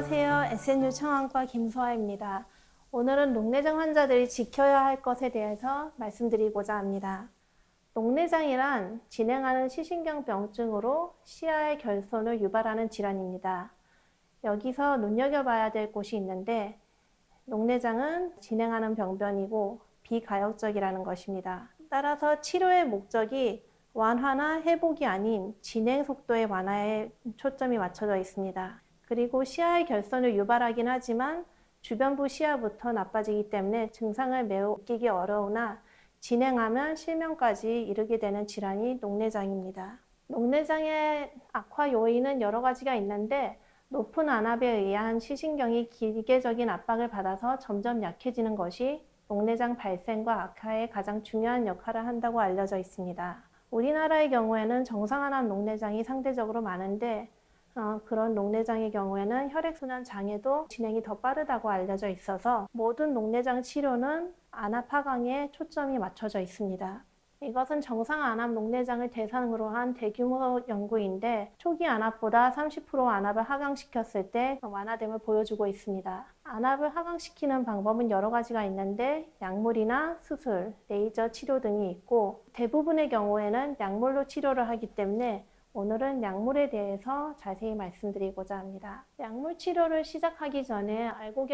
안녕하세요. SNU 청안과 김소아입니다. 오늘은 녹내장 환자들이 지켜야 할 것에 대해서 말씀드리고자 합니다. 녹내장이란 진행하는 시신경 병증으로 시야의 결손을 유발하는 질환입니다. 여기서 눈여겨봐야 될 곳이 있는데, 녹내장은 진행하는 병변이고 비가역적이라는 것입니다. 따라서 치료의 목적이 완화나 회복이 아닌 진행 속도의 완화에 초점이 맞춰져 있습니다. 그리고 시야의 결손을 유발하긴 하지만 주변부 시야부터 나빠지기 때문에 증상을 매우 느끼기 어려우나 진행하면 실명까지 이르게 되는 질환이 녹내장입니다. 녹내장의 악화 요인은 여러 가지가 있는데, 높은 안압에 의한 시신경이 기계적인 압박을 받아서 점점 약해지는 것이 녹내장 발생과 악화에 가장 중요한 역할을 한다고 알려져 있습니다. 우리나라의 경우에는 정상안압 녹내장이 상대적으로 많은데, 그런 녹내장의 경우에는 혈액순환 장애도 진행이 더 빠르다고 알려져 있어서 모든 녹내장 치료는 안압 하강에 초점이 맞춰져 있습니다. 이것은 정상 안압 녹내장을 대상으로 한 대규모 연구인데, 초기 안압보다 30% 안압을 하강시켰을 때 완화됨을 보여주고 있습니다. 안압을 하강시키는 방법은 여러 가지가 있는데, 약물이나 수술, 레이저 치료 등이 있고, 대부분의 경우에는 약물로 치료를 하기 때문에 오늘은 약물에 대해서 자세히 말씀드리고자 합니다. 약물 치료를 시작하기 전에 알고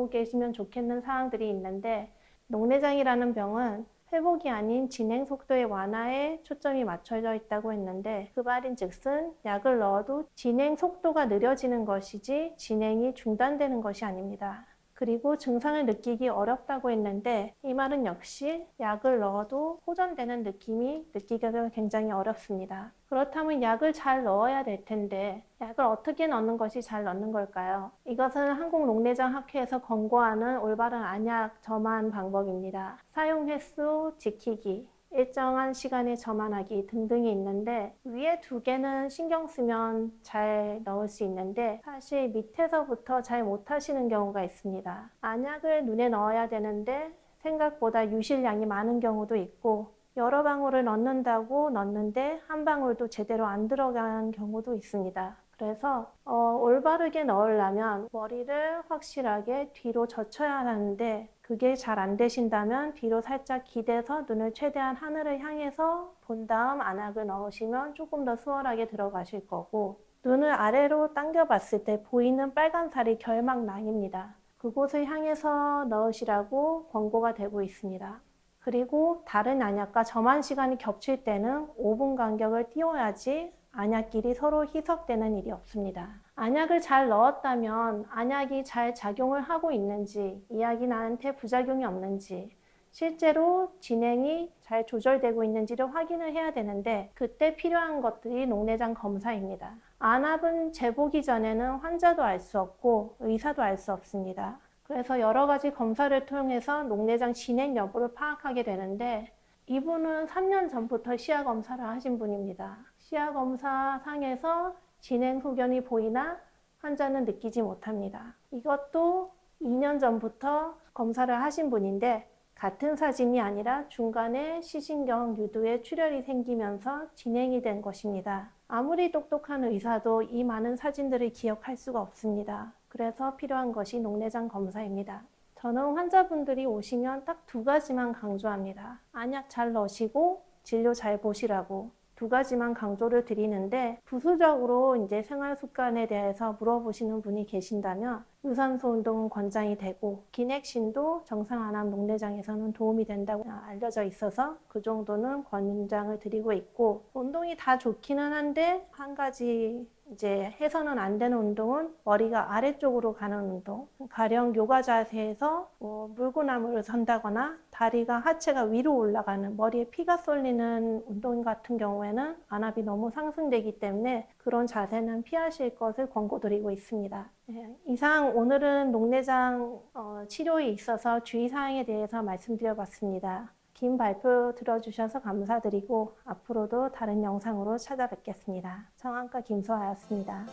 계시면 좋겠는 사항들이 있는데, 녹내장이라는 병은 회복이 아닌 진행 속도의 완화에 초점이 맞춰져 있다고 했는데, 그 말인즉슨 약을 넣어도 진행 속도가 느려지는 것이지 진행이 중단되는 것이 아닙니다. 그리고 증상을 느끼기 어렵다고 했는데, 이 말은 역시 약을 넣어도 호전되는 느낌이 느끼기가 굉장히 어렵습니다. 그렇다면 약을 잘 넣어야 될 텐데, 약을 어떻게 넣는 것이 잘 넣는 걸까요? 이것은 한국녹내장학회에서 권고하는 올바른 안약 점안 방법입니다. 사용 횟수 지키기, 일정한 시간에 점안하기 등등이 있는데, 위에 두 개는 신경 쓰면 잘 넣을 수 있는데, 사실 밑에서부터 잘 못하시는 경우가 있습니다. 안약을 눈에 넣어야 되는데 생각보다 유실량이 많은 경우도 있고, 여러 방울을 넣는다고 넣는데 한 방울도 제대로 안 들어간 경우도 있습니다. 그래서 올바르게 넣으려면 머리를 확실하게 뒤로 젖혀야 하는데, 그게 잘 안 되신다면 뒤로 살짝 기대서 눈을 최대한 하늘을 향해서 본 다음 안약을 넣으시면 조금 더 수월하게 들어가실 거고, 눈을 아래로 당겨 봤을 때 보이는 빨간 살이 결막낭입니다. 그곳을 향해서 넣으시라고 권고가 되고 있습니다. 그리고 다른 안약과 점안 시간이 겹칠 때는 5분 간격을 띄워야지 안약끼리 서로 희석되는 일이 없습니다. 안약을 잘 넣었다면 안약이 잘 작용을 하고 있는지, 이 약이 나한테 부작용이 없는지, 실제로 진행이 잘 조절되고 있는지를 확인을 해야 되는데, 그때 필요한 것들이 녹내장 검사입니다. 안압은 재보기 전에는 환자도 알 수 없고 의사도 알 수 없습니다. 그래서 여러 가지 검사를 통해서 녹내장 진행 여부를 파악하게 되는데, 이분은 3년 전부터 시야 검사를 하신 분입니다. 시야 검사 상에서 진행 소견이 보이나 환자는 느끼지 못합니다. 이것도 2년 전부터 검사를 하신 분인데, 같은 사진이 아니라 중간에 시신경 유두에 출혈이 생기면서 진행이 된 것입니다. 아무리 똑똑한 의사도 이 많은 사진들을 기억할 수가 없습니다. 그래서 필요한 것이 녹내장 검사입니다. 저는 환자분들이 오시면 딱 두 가지만 강조합니다. 안약 잘 넣으시고 진료 잘 보시라고 두 가지만 강조를 드리는데, 부수적으로 이제 생활 습관에 대해서 물어보시는 분이 계신다면 유산소 운동은 권장이 되고, 기넥신도 정상 안압 녹내장에서는 도움이 된다고 알려져 있어서 그 정도는 권장을 드리고 있고, 운동이 다 좋기는 한데 한 가지 이제 해서는 안 되는 운동은 머리가 아래쪽으로 가는 운동, 가령 요가 자세에서 물구나무를 선다거나 다리가 하체가 위로 올라가는, 머리에 피가 쏠리는 운동 같은 경우에는 안압이 너무 상승되기 때문에 그런 자세는 피하실 것을 권고드리고 있습니다. 이상 오늘은 녹내장 치료에 있어서 주의사항에 대해서 말씀드려봤습니다. 긴 발표 들어주셔서 감사드리고 앞으로도 다른 영상으로 찾아뵙겠습니다. 성형외과 김소아였습니다.